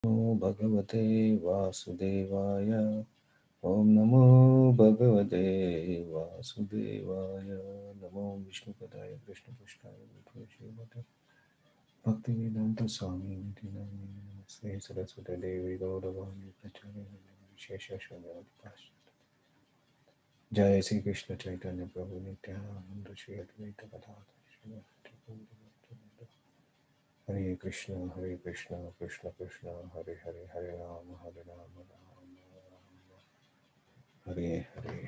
Namo Bhagavate Vasudevaya. Om Namo Bhagavate Vasudevaya. Namo Vishnu Padaya Krishna Prasthaya Bhutale Bhaktivedanta Swami Niti Namini Namaste Saraswati Devi Gauravani Prachari Vishesha Shunyavati Pasha Jai Sri Krishna Chaitanya Prabhu Nityananda Shri Advaita Gadadhar Shri Bhakti Gaura Bhaktivinoda Hare Krishna Krishna Krishna Hare Hare Hare Rama Rama Hare Hare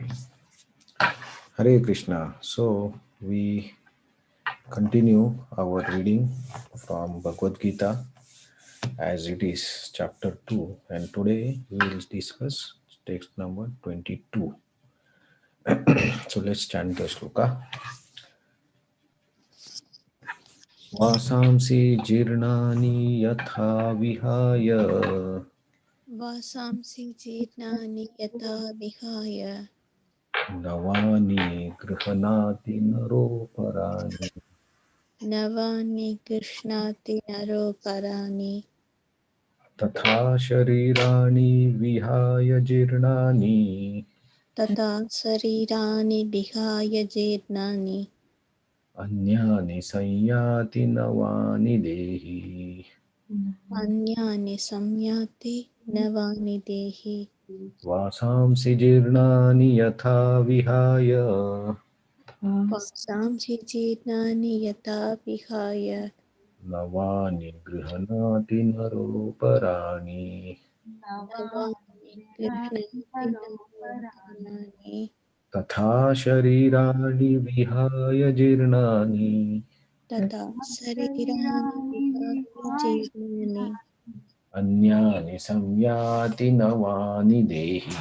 Hare Krishna. So we continue our reading from Bhagavad Gita as it is chapter 2, and today we will discuss text number 22. So let's chant the shloka. Vasamsi jirnani yatha vihaya वासांसि जीर्णानि यथा विहाय navani grihanati naroparañi नवानि गृह्णाति नरोपराणि तथा शरीराणि विहाय जीर्णानि तथा शरीराणि विहाय जीर्णानि अन्यानि संयाति नवानि देहि अन्यानि संयाति नवानि देहि वासांसि जीर्णानि यथा विहाय वासांसि जीर्णानि यथा विहाय नवानि गृह्णाति नरोपराणि नवानि गृह्णाति नरोपराणि तथा शरीराणि विहाय जीर्णानि तथा शरीराणि विहाय जीर्णानि अन्यानि संयाति नवानि देहि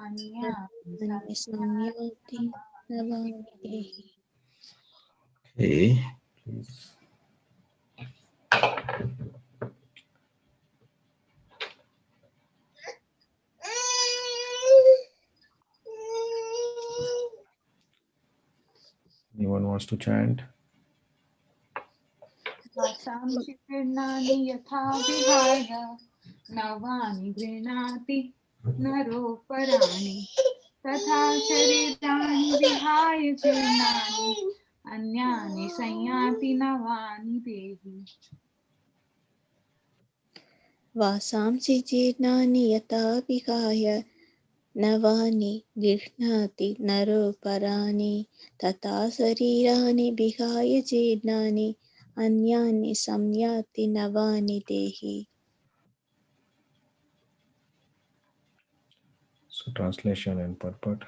अन्यानि संयाति नवानि देहि Okay, please. Anyone wants to chant? वासांसि जीर्णानि यथा विहाय नवानि गृह्णाति नरोपराणि तथा शरीराणि विहाय जीर्णानि अन्यानि संयाति नवानि देहि वासांसि जीर्णानि यथा विहाय नवानि गृह्णाति नरोपराणि तथा शरीराणि विहाय जीर्णानि अन्यानि संयाति नवानि देहि So, translation and purport.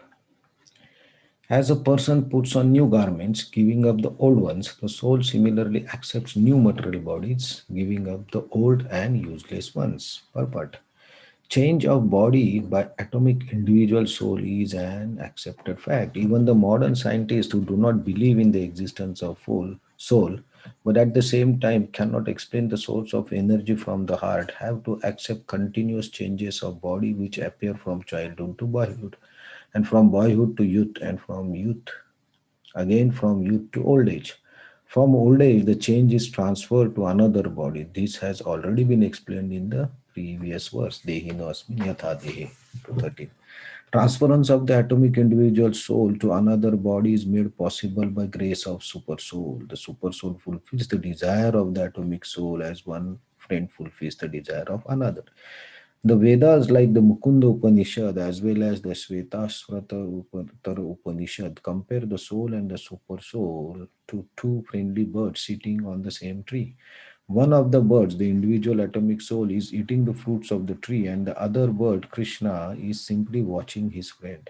As a person puts on new garments, giving up the old ones, the soul similarly accepts new material bodies, giving up the old and useless ones. Purport. Change of body by atomic individual soul is an accepted fact. Even the modern scientists who do not believe in the existence of full soul, but at the same time cannot explain the source of energy from the heart, have to accept continuous changes of body which appear from childhood to boyhood, and from boyhood to youth, and from youth again from youth to old age. From old age, the change is transferred to another body. This has already been explained in the previous verse. Dehi no asmin yatha dehi. 213. Transference of the atomic individual soul to another body is made possible by grace of super soul. The super soul fulfills the desire of the atomic soul as one friend fulfills the desire of another. The Vedas, like the Mukunda Upanishad as well as the Shvetashvatara Upanishad, compare the soul and the super soul to two friendly birds sitting on the same tree. One of the birds, the individual atomic soul, is eating the fruits of the tree, and the other bird, Krishna, is simply watching his friend.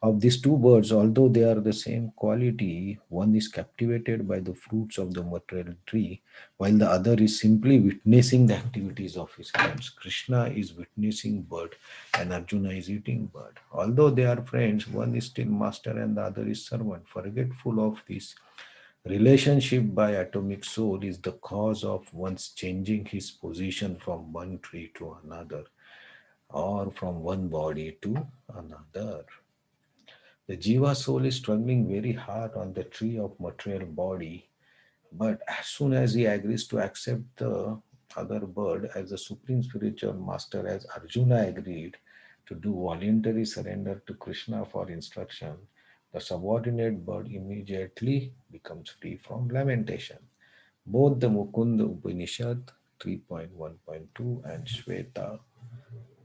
Of these two birds, although they are the same quality, one is captivated by the fruits of the material tree, while the other is simply witnessing the activities of his friends. Krishna is witnessing bird, and Arjuna is eating bird. Although they are friends, one is still master and the other is servant. Forgetful of this relationship by atomic soul is the cause of one's changing his position from one tree to another, or from one body to another. The Jiva soul is struggling very hard on the tree of material body, but as soon as he agrees to accept the other bird, as the supreme spiritual master, as Arjuna agreed to do voluntary surrender to Krishna for instruction, the subordinate bird immediately becomes free from lamentation. Both the Mukunda Upanishad 3.1.2 and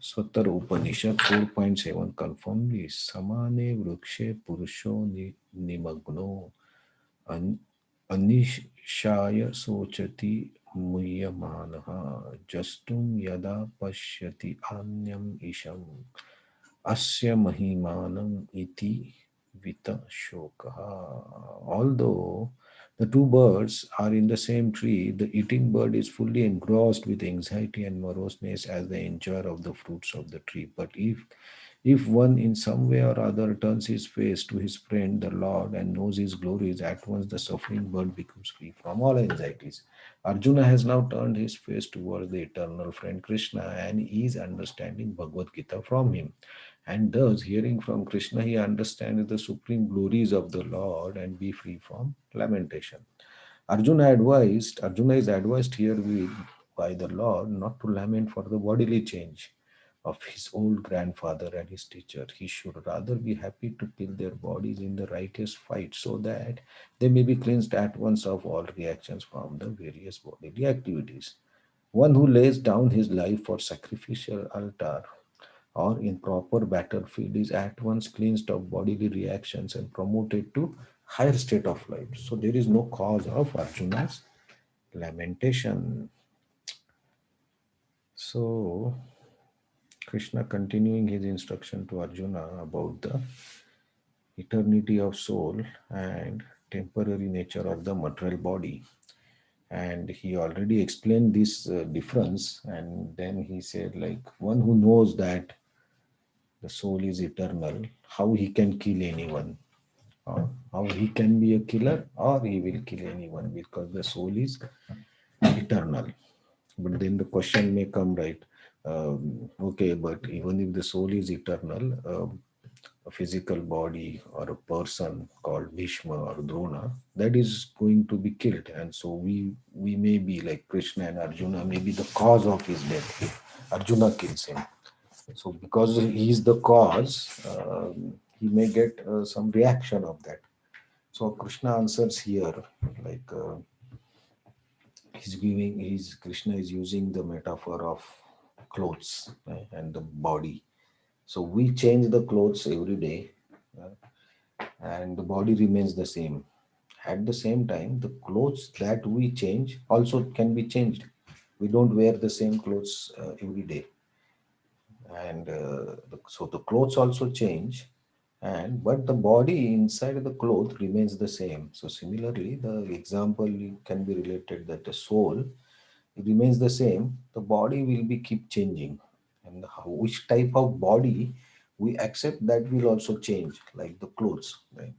Swatar Upanishad 4.7 confirm this. Samane vrukshe purusho nimagno an, anishaya sochati muhyamanaha justum yada pashyati anyam isham asya mahimanam iti vita shokaha. Although the two birds are in the same tree, the eating bird is fully engrossed with anxiety and moroseness as the enjoyer of the fruits of the tree. But if one in some way or other turns his face to his friend, the Lord, and knows his glories, at once the suffering bird becomes free from all anxieties. Arjuna has now turned his face towards the eternal friend Krishna and is understanding Bhagavad Gita from him. And thus, hearing from Krishna, he understands the supreme glories of the Lord and be free from lamentation. Arjuna is advised here by the Lord not to lament for the bodily change of his old grandfather and his teacher. He should rather be happy to kill their bodies in the righteous fight so that they may be cleansed at once of all reactions from the various bodily activities. One who lays down his life for sacrificial altar or in proper battlefield is at once cleansed of bodily reactions and promoted to higher state of life. So there is no cause of Arjuna's lamentation. So Krishna continuing his instruction to Arjuna about the eternity of soul and temporary nature of the material body. And he already explained this difference, and then he said, like, one who knows that the soul is eternal, how he can kill anyone, or how he can be a killer, or he will kill anyone because the soul is eternal. But then the question may come, right? Okay, but even if the soul is eternal, a physical body or a person called Bhishma or Drona, that is going to be killed, and so we may be like Krishna and Arjuna may be the cause of his death if Arjuna kills him. So because he is the cause, he may get some reaction of that. So Krishna answers here, like he's Krishna is using the metaphor of clothes, right, and the body. So we change the clothes every day, and the body remains the same. At the same time, the clothes that we change also can be changed. We don't wear the same clothes every day, and so the clothes also change, and but the body inside the cloth remains the same. So similarly, the example can be related that the soul remains the same, the body will be keep changing, and which type of body we accept, that will also change, like the clothes, right?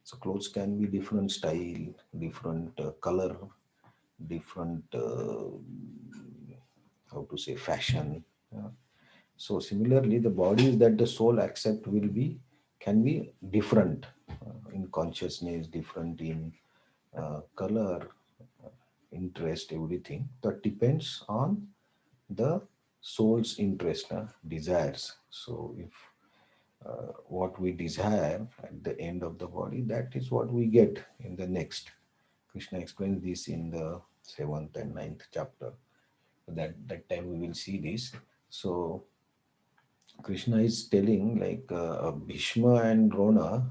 So clothes can be different style, different color, different how to say fashion. So similarly, the bodies that the soul accept will be can be different in consciousness, different in color, interest, everything. That depends on the soul's interest, desires. So if what we desire at the end of the body, that is what we get in the next. Krishna explains this in the seventh and ninth chapter. That time we will see this. So Krishna is telling, like Bhishma and Drona,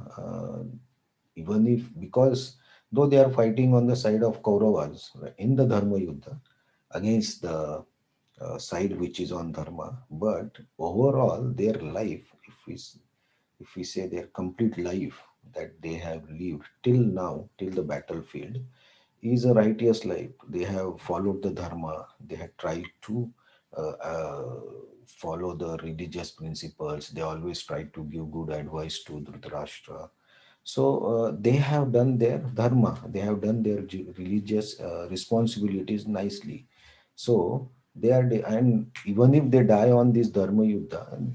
even if, because though they are fighting on the side of Kauravas, right, in the Dharma Yuddha against the side which is on Dharma, but overall their life, if we say their complete life that they have lived till now, till the battlefield, is a righteous life. They have followed the dharma. They have tried to follow the religious principles. They always try to give good advice to Dhritarashtra. So they have done their dharma. They have done their religious responsibilities nicely. So they are, and even if they die on this dharma yuddha,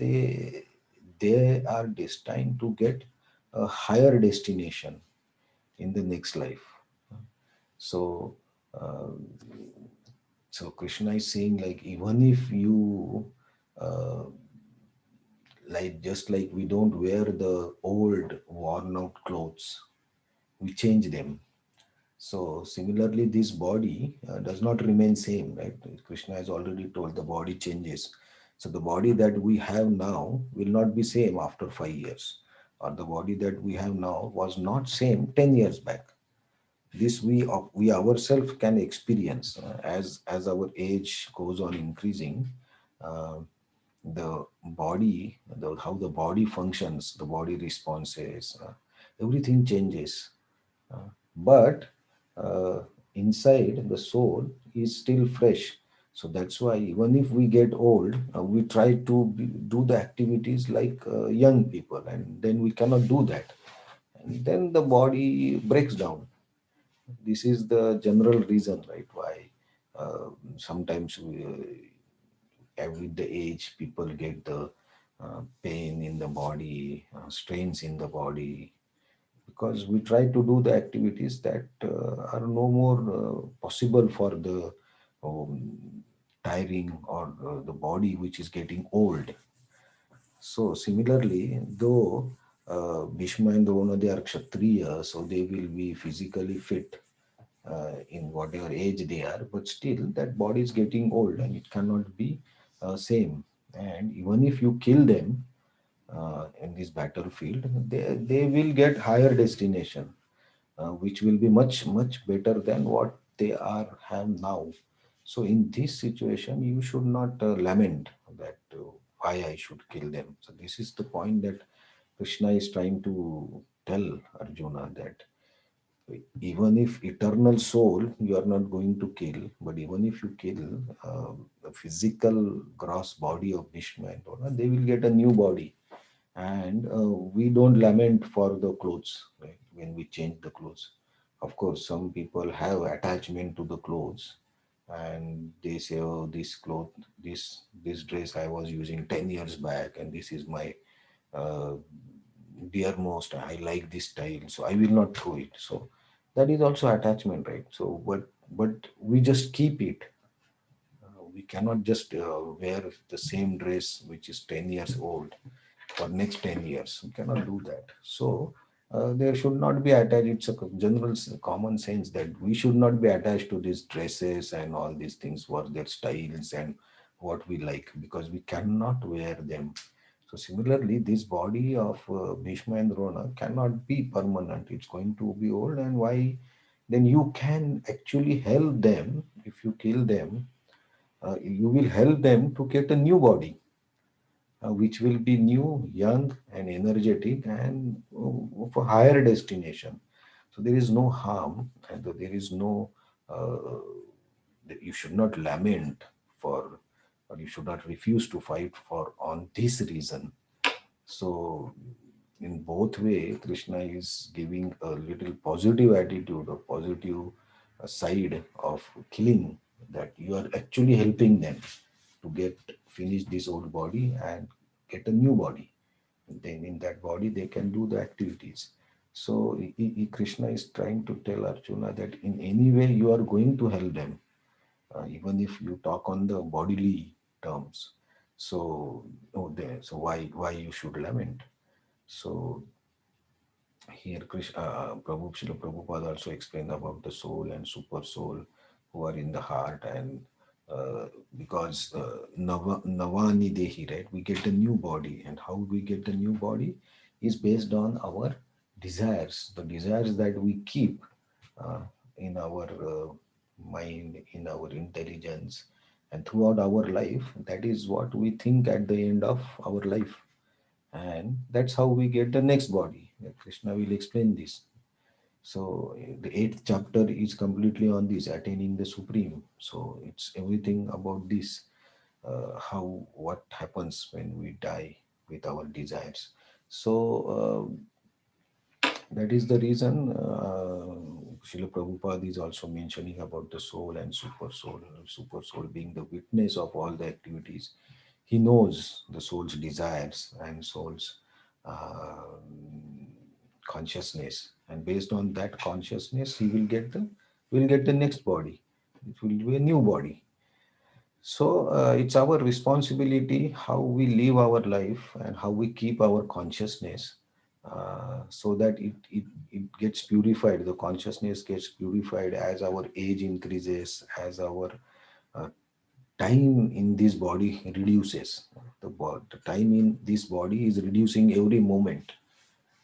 they are destined to get a higher destination in the next life. So, uh, So Krishna is saying, like, even if you, uh, like, just like we don't wear the old worn out clothes, we change them. So similarly, this body does not remain same, right? Krishna has already told the body changes. So the body that we have now will not be same after 5 years, or the body that we have now was not same 10 years back. This we ourselves can experience as our age goes on increasing. Uh, the body, how the body functions, the body responses, everything changes. But uh, inside the soul is still fresh. So that's why even if we get old, we try to do the activities like young people, and then we cannot do that, and then the body breaks down. This is the general reason, right? Why sometimes with the age people get the pain in the body, strains in the body, because we try to do the activities that are no more possible for the tiring, or the body which is getting old. So similarly, though Bhishma and Drona, they are Kshatriya, so they will be physically fit in whatever age they are, but still that body is getting old and it cannot be same. And even if you kill them in this battlefield, they will get higher destination, which will be much much better than what they are have now. So in this situation, you should not lament that why I should kill them. So this is the point that Krishna is trying to tell Arjuna, that even if eternal soul you are not going to kill, but even if you kill the physical gross body of Bhishma and Drona, they will get a new body. And we don't lament for the clothes, right? When we change the clothes, of course some people have attachment to the clothes, and they say, oh, this cloth, this dress I was using 10 years back, and this is my uh, dearmost, I like this style, so I will not throw it. So that is also attachment, right? So but we just keep it. We cannot just wear the same dress which is 10 years old for next 10 years. We cannot do that. So there should not be attached. It's a general common sense that we should not be attached to these dresses and all these things for their styles and what we like, because we cannot wear them. So similarly, this body of Bhishma and Drona cannot be permanent. It's going to be old. And why? Then you can actually help them. If you kill them, you will help them to get a new body, which will be new, young, and energetic, and of a higher destination. So there is no harm, and there is no. You should not lament for, or you should not refuse to fight for on this reason. So in both way, Krishna is giving a little positive attitude, a positive side of killing, that you are actually helping them to get finish this old body and get a new body. Then in that body they can do the activities. So Krishna is trying to tell Arjuna that in any way you are going to help them, even if you talk on the bodily terms. So, oh, there. So why you should lament? So here, Srila Prabhupada also explained about the soul and super soul who are in the heart, and because Navani Dehi, right? We get a new body, and how we get a new body is based on our desires, the desires that we keep uh, in our mind, in our intelligence, and throughout our life. That is what we think at the end of our life, and that's how we get the next body. Krishna will explain this. So the eighth chapter is completely on this, attaining the supreme. So it's everything about this, how what happens when we die with our desires. So that is the reason Srila Prabhupada is also mentioning about the soul and super soul. Super soul being the witness of all the activities. He knows the soul's desires and soul's uh, consciousness, and based on that consciousness, he will get the next body. It will be a new body. So it's our responsibility how we live our life and how we keep our consciousness, so that it gets purified. The consciousness gets purified as our age increases, as our uh, time in this body reduces. The time in this body is reducing every moment,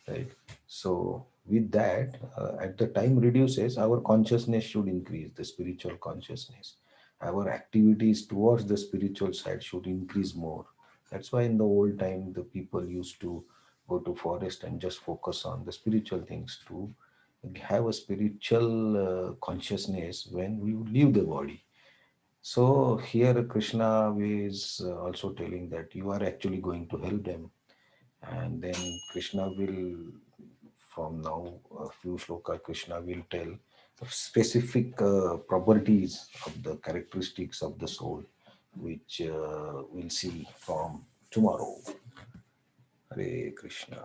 right? So with that, at the time reduces, our consciousness should increase, the spiritual consciousness. Our activities towards the spiritual side should increase more. That's why in the old time the people used to go to forest and just focus on the spiritual things, to have a spiritual consciousness when we leave the body. So here Krishna is also telling that you are actually going to help them, and then Krishna will, from now a few shloka, Krishna will tell the specific properties of the characteristics of the soul, which we'll see from tomorrow. Hare Krishna.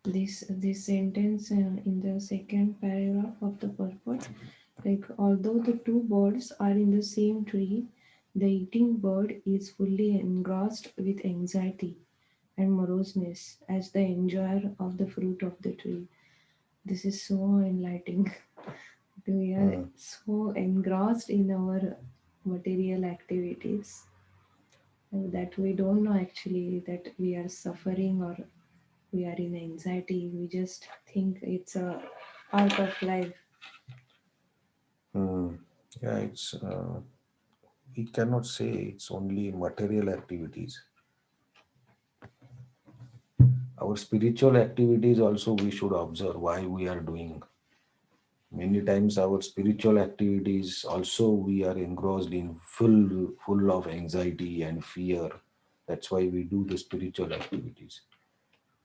This sentence in the second paragraph of the purport, like although the two birds are in the same tree, the eating bird is fully engrossed with anxiety and moroseness as the enjoyer of the fruit of the tree. This is so enlightening. We are Hmm. so engrossed in our material activities that we don't know actually that we are suffering or we are in anxiety. We just think it's a part of life. Hmm. Yeah, it's we cannot say it's only material activities. Our spiritual activities also we should observe why we are doing. Many times our spiritual activities also we are engrossed in full of anxiety and fear. That's why we do the spiritual activities.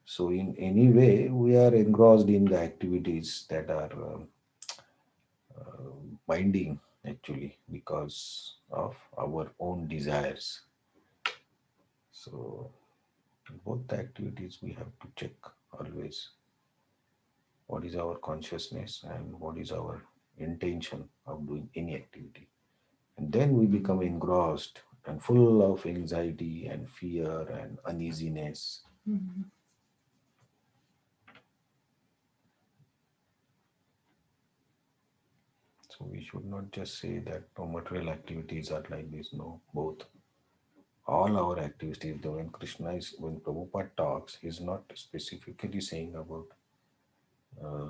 So in any way we are engrossed in the activities that are binding, actually, because of our own desires. So both the activities we have to check always what is our consciousness and what is our intention of doing any activity. And then we become engrossed and full of anxiety and fear and uneasiness. Mhm. So we should not just say that no material activities are like this. No, both. All our activities, though when Krishna is, when Prabhupada talks, he's not specifically saying about uh,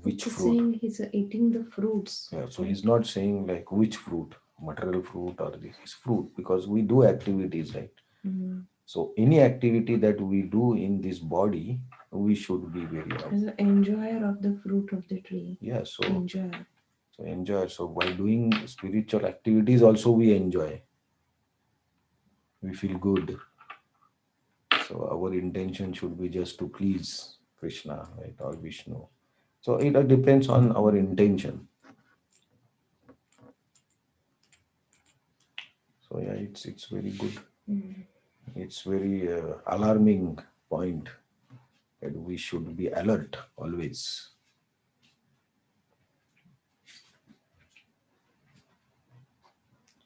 which It's fruit. saying he's eating the fruits, Yeah, so right? he's not saying like which fruit, material fruit or this is fruit, because we do activities, right? Mm. So any activity that we do in this body, we should be very As an enjoyer of the fruit of the tree. yeah. So Enjoyer. so enjoy. So while doing spiritual activities, also we enjoy. We feel good. So our intention should be just to please Krishna, right, or Vishnu. So it depends on our intention. So yeah, it's very good. Mm. It's very alarming point that we should be alert always.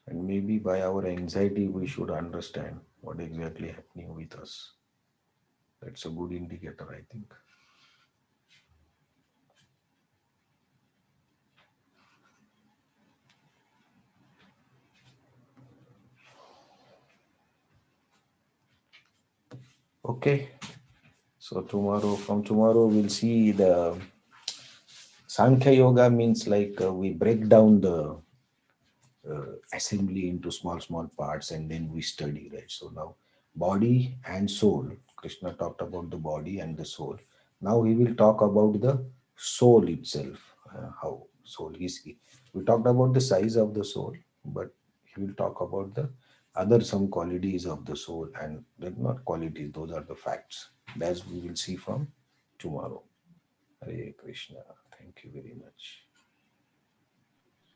And maybe by our anxiety, we should understand what exactly happening with us. That's a good indicator, I think. Okay. So tomorrow, from tomorrow, we'll see the Sankhya Yoga means like we break down the assembly into small parts and then we study, right? So now body and soul, Krishna talked about the body and the soul. Now he will talk about the soul itself, how soul is. We talked about the size of the soul, but he will talk about the other some qualities of the soul, and they're not qualities, those are the facts. As we will see from tomorrow. Hare Krishna. Thank you very much.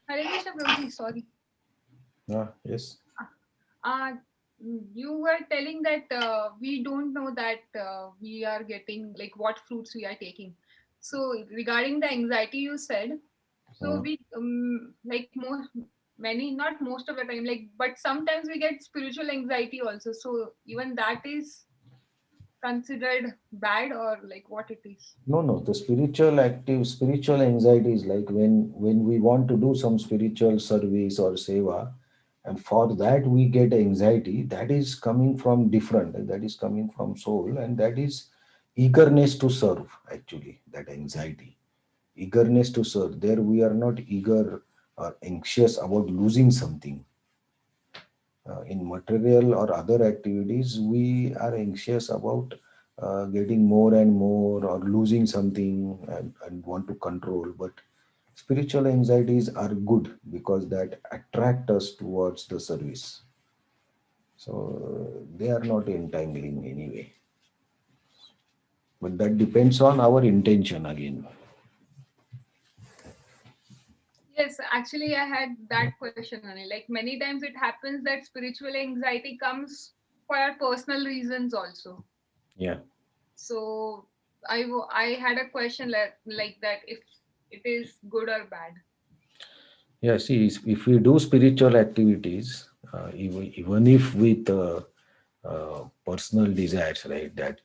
Hare Krishna Prabhuji, sorry. Yes. Uh, you were telling that we don't know that we are getting like what fruits we are taking. So regarding the anxiety you said, so Uh, we like not most of the time, like, but sometimes we get spiritual anxiety also. So even that is considered bad, or like what it is? no, no. The spiritual anxiety is like when we want to do some spiritual service or seva, and for that we get anxiety. That is coming from different. That is coming from soul, and that is eagerness to serve. Actually, that anxiety, eagerness to serve. There we are not eager or anxious about losing something. In material or other activities, we are anxious about getting more and more or losing something, and want to control. But spiritual anxieties are good because that attract us towards the service. So they are not entangling anyway. But that depends on our intention again. Yes, actually, I had that question, Anil. Like many times it happens that spiritual anxiety comes for our personal reasons also. Yeah. So I had a question like that, if it is good or bad. Yeah, see, if we do spiritual activities, even if with personal desires, right, that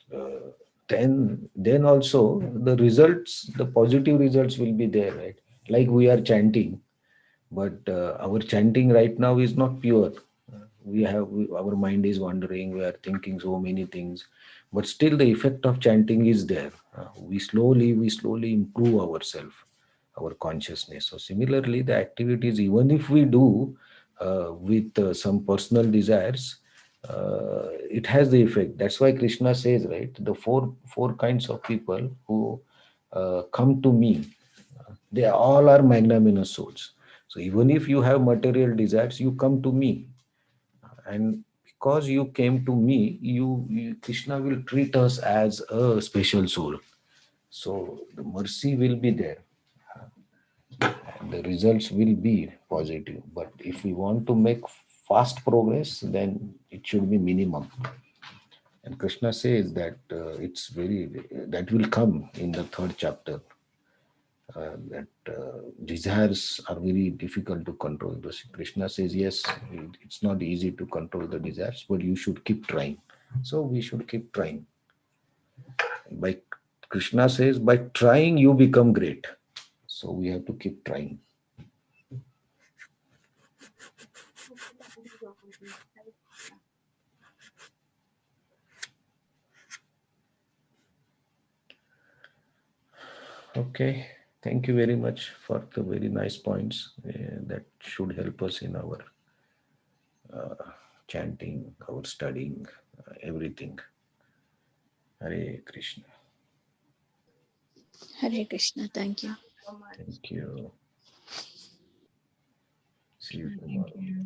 then also the results, the positive results will be there, right? Like we are chanting, but our chanting right now is not pure. Our mind is wandering. We are thinking so many things, but still the effect of chanting is there. We slowly improve ourselves, our consciousness. So similarly, the activities, even if we do with some personal desires, it has the effect. That's why Krishna says, right, the four kinds of people who come to me, they all are magnanimous souls. So even if you have material desires, you come to me, and because you came to me, Krishna will treat us as a special soul. So the mercy will be there, and the results will be positive. But if we want to make fast progress, then it should be minimum. And Krishna says that that will come in the third chapter. That desires are very difficult to control. Krishna says, yes, it's not easy to control the desires, but you should keep trying. So we should keep trying. By Krishna says, by trying you become great. So we have to keep trying. Okay, that is all. Hare Krishna. Okay. Thank you very much for the very nice points that should help us in our chanting, our studying, everything. Hare Krishna. Hare Krishna. Thank you. So much. Thank you. See you Thank tomorrow. you.